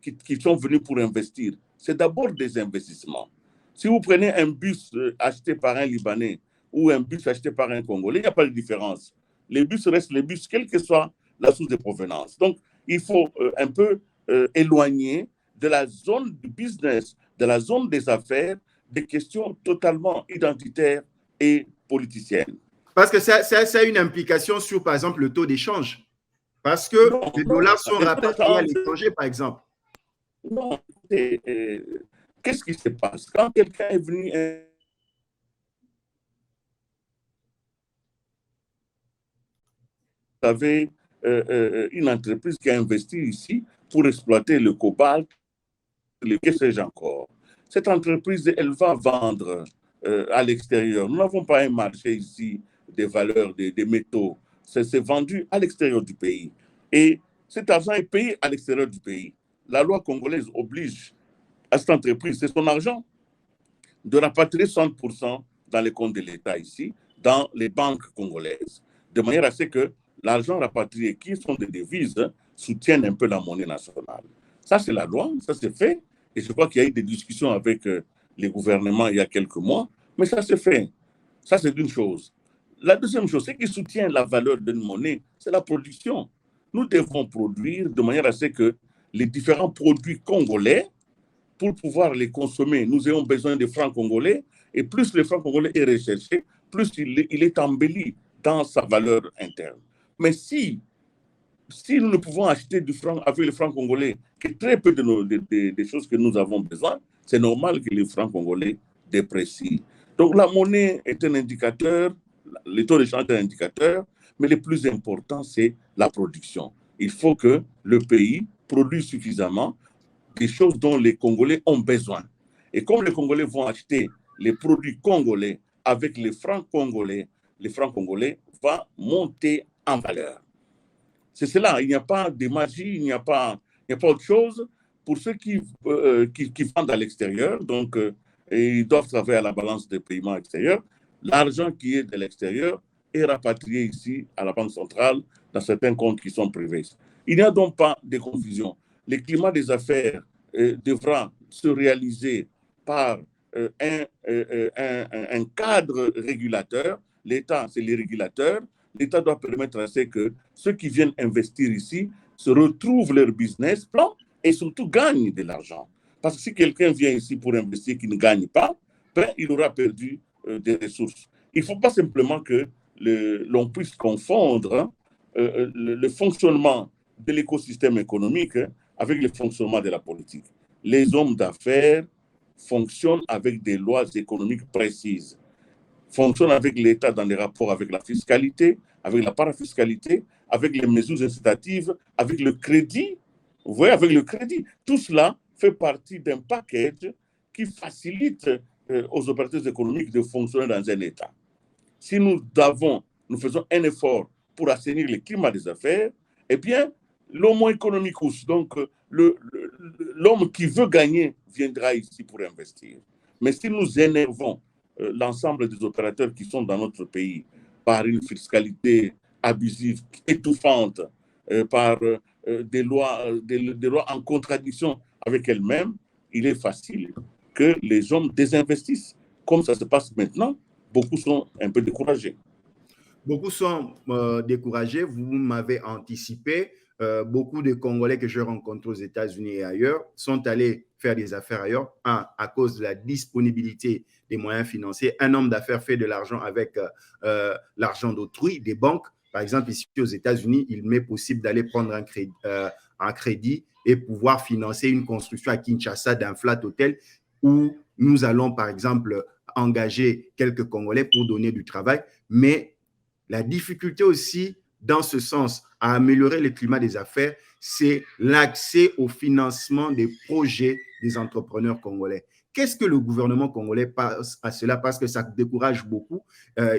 [SPEAKER 2] qui sont venus pour investir, c'est d'abord des investissements. Si vous prenez un bus acheté par un Libanais ou un bus acheté par un Congolais, il n'y a pas de différence. Les bus restent les bus, quelle que soit la source de provenance. Donc, il faut un peu éloigner de la zone du business, de la zone des affaires, des questions totalement identitaires et politiciennes.
[SPEAKER 1] Parce que ça a une implication sur, par exemple, le taux d'échange. Parce que les dollars sont rapatriés à l'étranger, par exemple.
[SPEAKER 2] Non, qu'est-ce qui se passe? Quand quelqu'un est venu... Vous avez une entreprise qui a investi ici pour exploiter le cobalt, que sais-je encore. Cette entreprise, elle va vendre à l'extérieur. Nous n'avons pas un marché ici des valeurs, des métaux. C'est vendu à l'extérieur du pays. Et cet argent est payé à l'extérieur du pays. La loi congolaise oblige à cette entreprise, c'est son argent, de rapatrier 60% dans les comptes de l'État ici, dans les banques congolaises, de manière à ce que l'argent rapatrié, qui sont des devises, soutienne un peu la monnaie nationale. Ça, c'est la loi, ça c'est fait. Et je crois qu'il y a eu des discussions avec les gouvernements il y a quelques mois, mais ça c'est fait. Ça, c'est une chose. La deuxième chose, ce qui soutient la valeur d'une monnaie, c'est la production. Nous devons produire de manière à ce que les différents produits congolais, pour pouvoir les consommer, nous avons besoin de francs congolais, et plus le franc congolais est recherché, plus il est embelli dans sa valeur interne. Mais si nous ne pouvons acheter du franc avec le franc congolais que très peu des choses que nous avons besoin, c'est normal que le franc congolais déprécie. Donc la monnaie est un indicateur, le taux de change est un indicateur, mais le plus important, c'est la production. Il faut que le pays produise suffisamment des choses dont les Congolais ont besoin. Et comme les Congolais vont acheter les produits congolais avec les francs congolais vont monter en valeur. C'est cela, il n'y a pas de magie, il n'y a pas autre chose. Pour ceux qui vendent à l'extérieur, donc ils doivent travailler à la balance des paiements extérieurs, l'argent qui est de l'extérieur est rapatrié ici à la Banque centrale dans certains comptes qui sont privés. Il n'y a donc pas de confusion. Le climat des affaires devra se réaliser par un cadre régulateur. L'État, c'est les régulateurs. L'État doit permettre à ce que ceux qui viennent investir ici se retrouvent leur business plan et surtout gagnent de l'argent. Parce que si quelqu'un vient ici pour investir qui ne gagne pas, ben, il aura perdu des ressources. Il ne faut pas simplement que l'on puisse confondre le fonctionnement de l'écosystème économique avec le fonctionnement de la politique. Les hommes d'affaires fonctionnent avec des lois économiques précises, fonctionnent avec l'État dans les rapports avec la fiscalité, avec la parafiscalité, avec les mesures incitatives, avec le crédit. Vous voyez, avec le crédit. Tout cela fait partie d'un package qui facilite aux opérateurs économiques de fonctionner dans un État. Si nous faisons un effort pour assainir le climat des affaires, eh bien, l'homo economicus, donc l'homme qui veut gagner, viendra ici pour investir. Mais si nous énervons l'ensemble des opérateurs qui sont dans notre pays par une fiscalité abusive, étouffante, par des lois en contradiction avec elles-mêmes, il est facile que les hommes désinvestissent. Comme ça se passe maintenant, beaucoup sont un peu découragés.
[SPEAKER 1] Beaucoup sont découragés. Vous m'avez anticipé. Beaucoup de Congolais que je rencontre aux États-Unis et ailleurs sont allés faire des affaires ailleurs à cause de la disponibilité des moyens financiers. Un homme d'affaires fait de l'argent avec l'argent d'autrui, des banques. Par exemple, ici aux États-Unis, il m'est possible d'aller prendre un crédit et pouvoir financer une construction à Kinshasa d'un flat hotel où nous allons, par exemple, engager quelques Congolais pour donner du travail. Mais la difficulté aussi, dans ce sens, à améliorer le climat des affaires, c'est l'accès au financement des projets des entrepreneurs congolais. Qu'est-ce que le gouvernement congolais pense à cela? Parce que ça décourage beaucoup.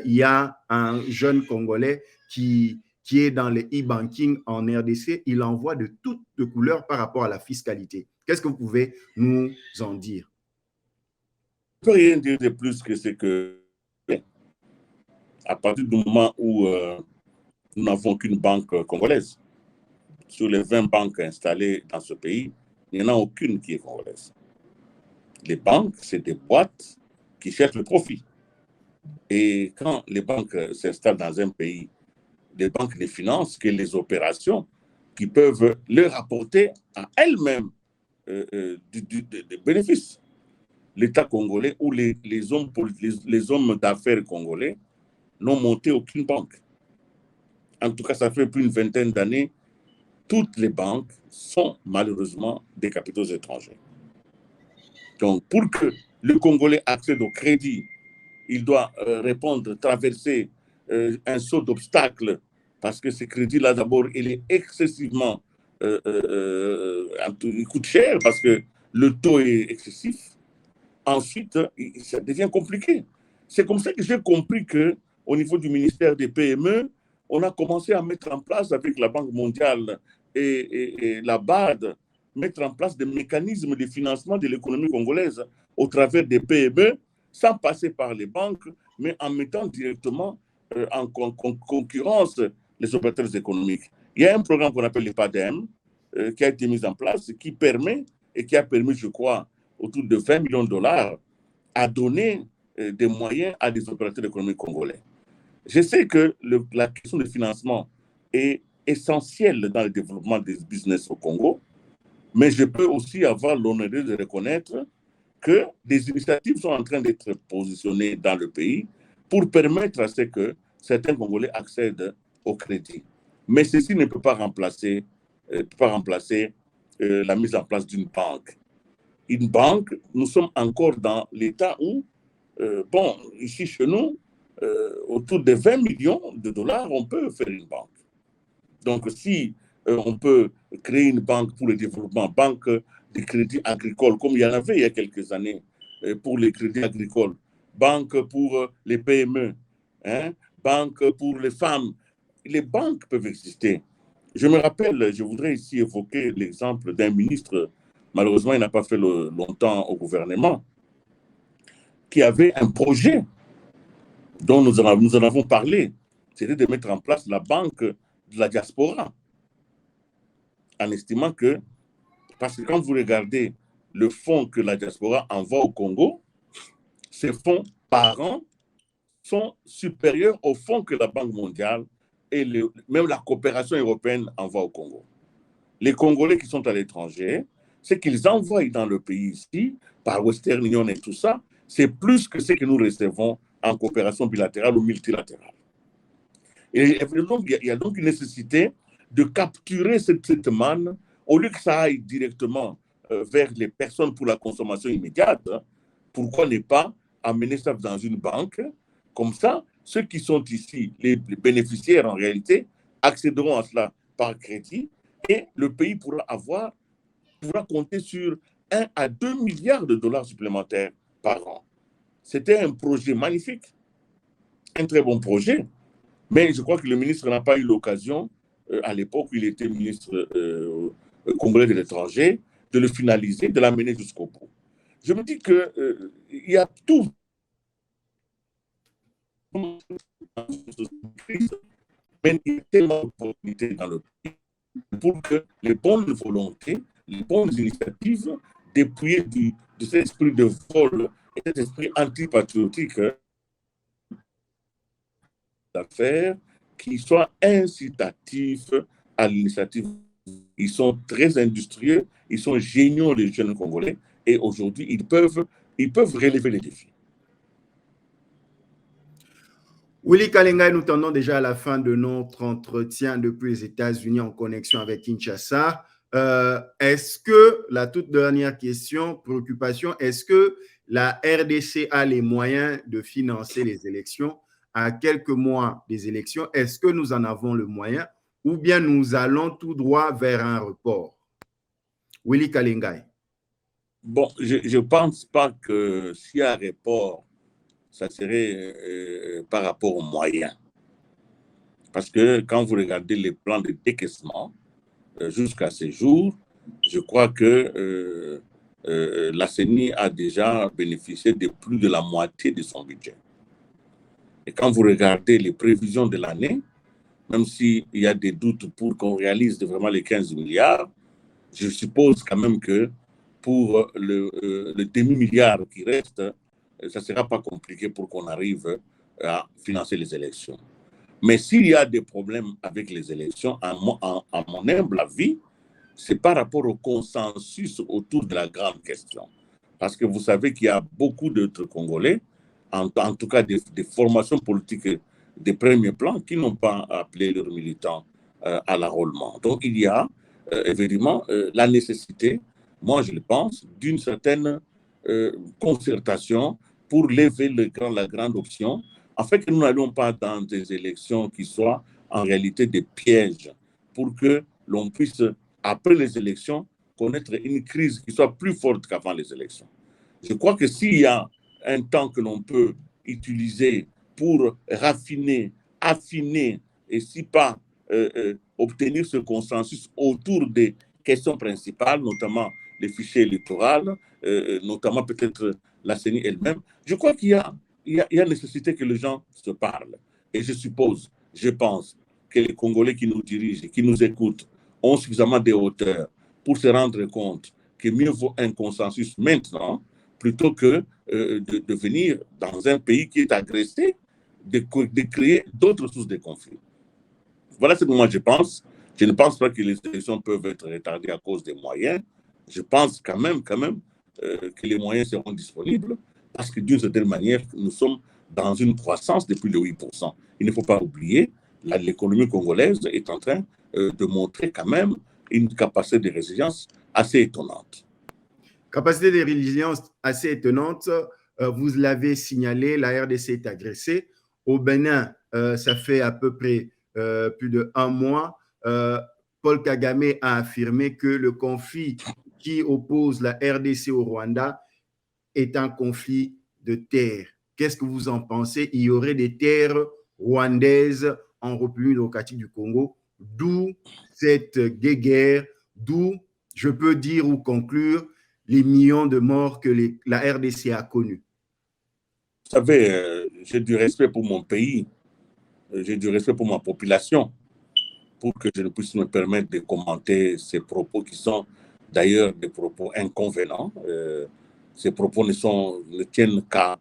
[SPEAKER 1] Il y a un jeune Congolais qui est dans le e-banking en RDC. Il en voit de toutes couleurs par rapport à la fiscalité. Qu'est-ce que vous pouvez nous en dire?
[SPEAKER 2] Je ne peux rien dire de plus que c'est que à partir du moment où nous n'avons qu'une banque congolaise, sur les 20 banques installées dans ce pays, il n'y en a aucune qui est congolaise. Les banques, c'est des boîtes qui cherchent le profit. Et quand les banques s'installent dans un pays, les banques ne financent que les opérations qui peuvent leur apporter à elles-mêmes des bénéfices. L'État congolais ou les hommes d'affaires congolais n'ont monté aucune banque. En tout cas, ça fait plus d'une vingtaine d'années, toutes les banques sont malheureusement des capitaux étrangers. Donc, pour que le Congolais accède au crédit, il doit traverser un saut d'obstacles, parce que ce crédit-là, d'abord, il est excessivement, il coûte cher, parce que le taux est excessif. Ensuite, ça devient compliqué. C'est comme ça que j'ai compris qu'au niveau du ministère des PME, on a commencé à mettre en place, avec la Banque mondiale et la BAD, mettre en place des mécanismes de financement de l'économie congolaise au travers des PME, sans passer par les banques, mais en mettant directement en concurrence les opérateurs économiques. Il y a un programme qu'on appelle le PADEM qui a été mis en place, qui permet et qui a permis, je crois, autour de 20 millions de dollars à donner des moyens à des opérateurs économiques congolais. Je sais que la question du financement est essentielle dans le développement des business au Congo, mais je peux aussi avoir l'honneur de reconnaître que des initiatives sont en train d'être positionnées dans le pays pour permettre à ce que certains Congolais accèdent au crédit. Mais ceci ne peut pas remplacer la mise en place d'une banque. Une banque, nous sommes encore dans l'état où, ici chez nous, autour de 20 millions de dollars, on peut faire une banque. Donc, si on peut créer une banque pour le développement, banque des crédits agricoles, comme il y en avait il y a quelques années pour les crédits agricoles, banque pour les PME, hein, banque pour les femmes. Les banques peuvent exister. Je me rappelle, je voudrais ici évoquer l'exemple d'un ministre, malheureusement il n'a pas fait longtemps au gouvernement, qui avait un projet dont nous en avons parlé, c'était de mettre en place la banque de la diaspora, en estimant que, parce que quand vous regardez le fonds que la diaspora envoie au Congo, ces fonds par an sont supérieurs aux fonds que la Banque mondiale et même la coopération européenne envoie au Congo. Les Congolais qui sont à l'étranger, ce qu'ils envoient dans le pays ici, par Western Union et tout ça, c'est plus que ce que nous recevons en coopération bilatérale ou multilatérale. Et donc, il y a donc une nécessité de capturer cette manne, au lieu que ça aille directement vers les personnes pour la consommation immédiate. Pourquoi ne pas amener ça dans une banque? Comme ça, ceux qui sont ici, les bénéficiaires en réalité, accéderont à cela par crédit et le pays pourra compter sur 1 à 2 milliards de dollars supplémentaires par an. C'était un projet magnifique, un très bon projet. Mais je crois que le ministre n'a pas eu l'occasion, à l'époque où il était ministre congolais de l'étranger, de le finaliser, de l'amener jusqu'au bout. Je me dis qu'il y a tout mais il y a tellement d'opportunités dans le pays pour que les bonnes volontés, les bonnes initiatives dépouillées de cet esprit de vol et cet esprit antipatriotique d'affaires qui soient incitatifs à l'initiative. Ils sont très industrieux, ils sont géniaux, les jeunes Congolais, et aujourd'hui, ils peuvent relever les défis.
[SPEAKER 1] Willy Kalenga, nous tendons déjà à la fin de notre entretien depuis les États-Unis en connexion avec Kinshasa. Est-ce que, la toute dernière question, préoccupation, est-ce que la RDC a les moyens de financer les élections à quelques mois des élections? Est-ce que nous en avons le moyen ou bien nous allons tout droit vers un report? Willy Kalenga.
[SPEAKER 2] Bon, je ne pense pas que s'il y a un report, ça serait par rapport aux moyens. Parce que quand vous regardez les plans de décaissement, jusqu'à ce jour, je crois que la CENI a déjà bénéficié de plus de la moitié de son budget. Et quand vous regardez les prévisions de l'année, même s'il y a des doutes pour qu'on réalise vraiment les 15 milliards, je suppose quand même que pour le demi-milliard qui reste, ça ne sera pas compliqué pour qu'on arrive à financer les élections. Mais s'il y a des problèmes avec les élections, à mon humble avis, c'est par rapport au consensus autour de la grande question. Parce que vous savez qu'il y a beaucoup d'autres Congolais, en tout cas des formations politiques des premiers plans, qui n'ont pas appelé leurs militants à l'enrôlement. Donc il y a évidemment la nécessité, moi je le pense, d'une certaine concertation pour lever la grande option, afin que nous n'allions pas dans des élections qui soient en réalité des pièges, pour que l'on puisse, après les élections, connaître une crise qui soit plus forte qu'avant les élections. Je crois que s'il y a un temps que l'on peut utiliser pour raffiner, affiner, et si pas obtenir ce consensus autour des questions principales, notamment les fichiers électoraux, notamment peut-être la CENI elle-même, je crois qu'il y a nécessité que les gens se parlent. Et je pense que les Congolais qui nous dirigent, qui nous écoutent, ont suffisamment de hauteur pour se rendre compte que mieux vaut un consensus maintenant plutôt que de venir dans un pays qui est agressé, de créer d'autres sources de conflits. Voilà ce que moi je pense. Je ne pense pas que les élections peuvent être retardées à cause des moyens. Je pense quand même que les moyens seront disponibles parce que d'une certaine manière, nous sommes dans une croissance depuis le 8%. Il ne faut pas oublier, l'économie congolaise est en train de montrer quand même une capacité de résilience assez étonnante.
[SPEAKER 1] Capacité de résilience assez étonnante. Vous l'avez signalé, la RDC est agressée. Au Bénin, ça fait à peu près plus d'1 mois. Paul Kagame a affirmé que le conflit qui oppose la RDC au Rwanda est un conflit de terres. Qu'est-ce que vous en pensez? Il y aurait des terres rwandaises en République démocratique du Congo, d'où cette guerre, d'où, je peux dire ou conclure, les millions de morts que la RDC a connus.
[SPEAKER 2] Vous savez, j'ai du respect pour mon pays, j'ai du respect pour ma population, pour que je ne puisse me permettre de commenter ces propos qui sont d'ailleurs des propos inconvenants. Ces propos ne tiennent qu'à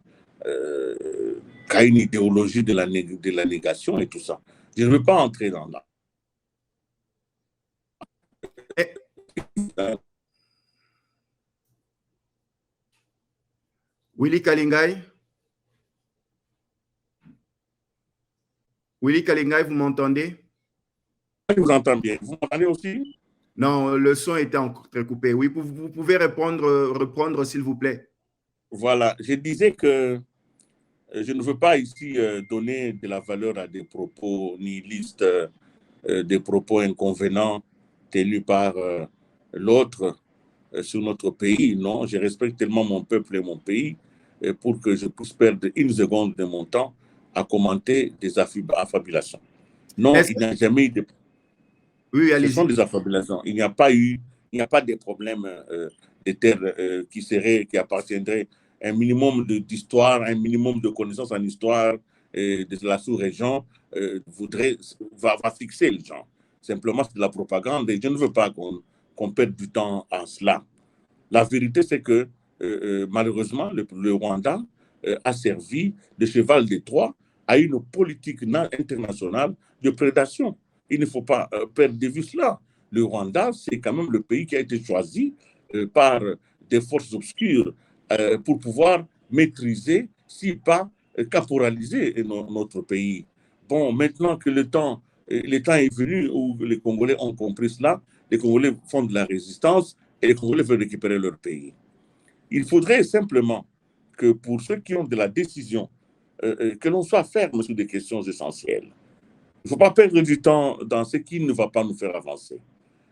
[SPEAKER 2] une idéologie de la négation et tout ça. Je ne veux pas entrer dans là.
[SPEAKER 1] Willy Kalingai? Willy Kalingai, vous m'entendez?
[SPEAKER 2] Je vous entends bien. Vous m'entendez aussi?
[SPEAKER 1] Non, le son était encore très coupé. Oui, vous pouvez reprendre, s'il vous plaît.
[SPEAKER 2] Voilà, je disais que je ne veux pas ici donner de la valeur à des propos nihilistes, des propos inconvenants tenus par l'autre sur notre pays. Non, je respecte tellement mon peuple et mon pays pour que je puisse perdre une seconde de mon temps à commenter des affabulations. Non, il n'y a jamais eu de...
[SPEAKER 1] Oui,
[SPEAKER 2] ce sont
[SPEAKER 1] allez-y.
[SPEAKER 2] des affabulations. Il n'y a pas de problème de terre qui appartiendrait à un minimum d'histoire, un minimum de connaissances en histoire de la sous-région va fixer les gens. Simplement, c'est de la propagande et je ne veux pas qu'on perde du temps en cela. La vérité, c'est que malheureusement, le Rwanda a servi de cheval de Troie à une politique internationale de prédation. Il ne faut pas perdre de vue cela. Le Rwanda, c'est quand même le pays qui a été choisi par des forces obscures pour pouvoir maîtriser, si pas caporaliser notre pays. Bon, maintenant que le temps est venu où les Congolais ont compris cela, les Congolais font de la résistance et les Congolais veulent récupérer leur pays. Il faudrait simplement que pour ceux qui ont de la décision, que l'on soit ferme sur des questions essentielles. Il ne faut pas perdre du temps dans ce qui ne va pas nous faire avancer.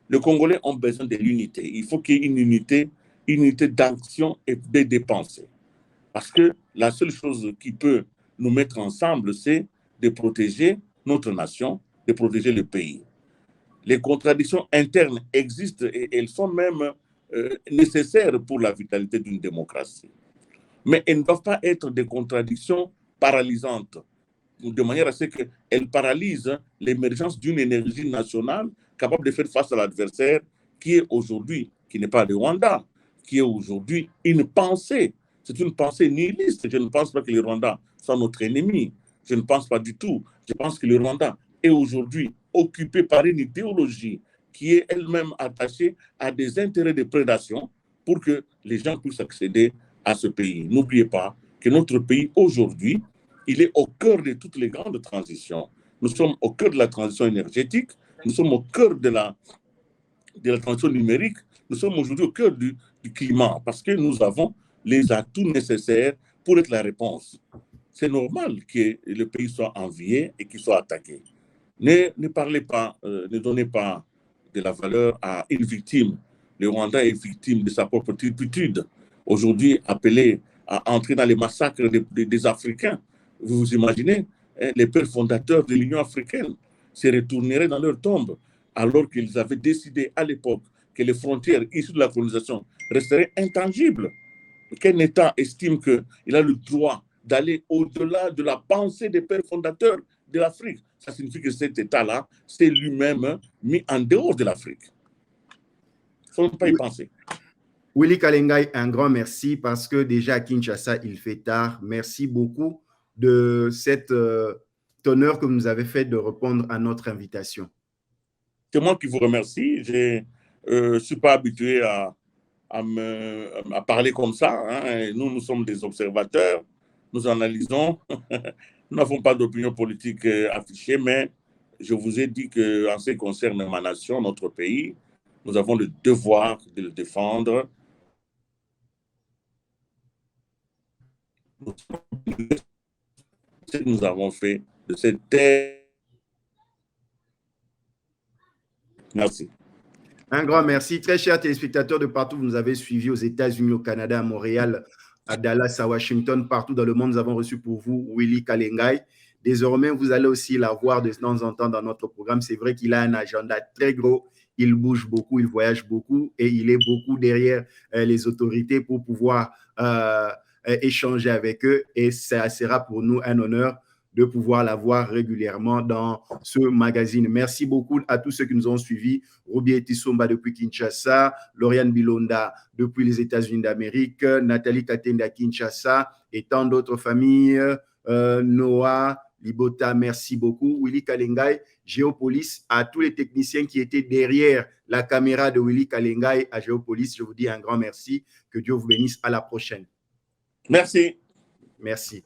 [SPEAKER 2] Les Congolais ont besoin de l'unité. Il faut qu'il y ait une unité d'action et de dépenser. Parce que la seule chose qui peut nous mettre ensemble, c'est de protéger notre nation, de protéger le pays. Les contradictions internes existent et elles sont même nécessaires pour la vitalité d'une démocratie. Mais elles ne doivent pas être des contradictions paralysantes, de manière à ce qu'elles paralysent l'émergence d'une énergie nationale capable de faire face à l'adversaire qui est aujourd'hui, qui n'est pas le Rwanda, qui est aujourd'hui une pensée. C'est une pensée nihiliste. Je ne pense pas que le Rwanda soit notre ennemi. Je ne pense pas du tout. Je pense que le Rwanda est aujourd'hui occupé par une idéologie qui est elle-même attachée à des intérêts de prédation pour que les gens puissent accéder à ce pays. N'oubliez pas que notre pays aujourd'hui, il est au cœur de toutes les grandes transitions. Nous sommes au cœur de la transition énergétique, nous sommes au cœur de la transition numérique, nous sommes aujourd'hui au cœur du climat parce que nous avons les atouts nécessaires pour être la réponse. C'est normal que le pays soit envié et qu'il soit attaqué. Ne parlez pas, ne donnez pas de la valeur à une victime. Le Rwanda est victime de sa propre turpitude. Aujourd'hui, appelé à entrer dans les massacres des Africains. Vous vous imaginez, hein, les pères fondateurs de l'Union africaine se retourneraient dans leur tombe alors qu'ils avaient décidé à l'époque que les frontières issues de la colonisation resteraient intangibles. Quel État estime qu'il a le droit d'aller au-delà de la pensée des pères fondateurs de l'Afrique? Ça signifie que cet État-là, c'est lui-même mis en dehors de l'Afrique. Il ne faut pas y penser.
[SPEAKER 1] Willy Kalingai, un grand merci parce que déjà à Kinshasa, il fait tard. Merci beaucoup de cet honneur que vous nous avez fait de répondre à notre invitation.
[SPEAKER 2] C'est moi qui vous remercie. Je ne suis pas habitué à parler comme ça. Hein. Nous sommes des observateurs. Nous analysons. Nous n'avons pas d'opinion politique affichée, mais je vous ai dit qu'en ce qui concerne ma nation, notre pays, nous avons le devoir de le défendre. Ce que nous avons fait de cette terre. Merci.
[SPEAKER 1] Un grand merci. Très chers téléspectateurs de partout, vous nous avez suivis aux États-Unis, au Canada, à Montréal, à Dallas, à Washington, partout dans le monde. Nous avons reçu pour vous Willy Kalengai. Désormais, vous allez aussi la voir de temps en temps dans notre programme. C'est vrai qu'il a un agenda très gros. Il bouge beaucoup, il voyage beaucoup et il est beaucoup derrière les autorités pour pouvoir échanger avec eux. Et ça sera pour nous un honneur de pouvoir la voir régulièrement dans ce magazine. Merci beaucoup à tous ceux qui nous ont suivis. Robier Tissomba depuis Kinshasa, Lauriane Bilonda depuis les États-Unis d'Amérique, Nathalie Katenda Kinshasa et tant d'autres familles, Noah, Libota, merci beaucoup. Willy Kalengai, Géopolis, à tous les techniciens qui étaient derrière la caméra de Willy Kalengai à Géopolis, je vous dis un grand merci. Que Dieu vous bénisse. À la prochaine.
[SPEAKER 2] Merci.
[SPEAKER 1] Merci.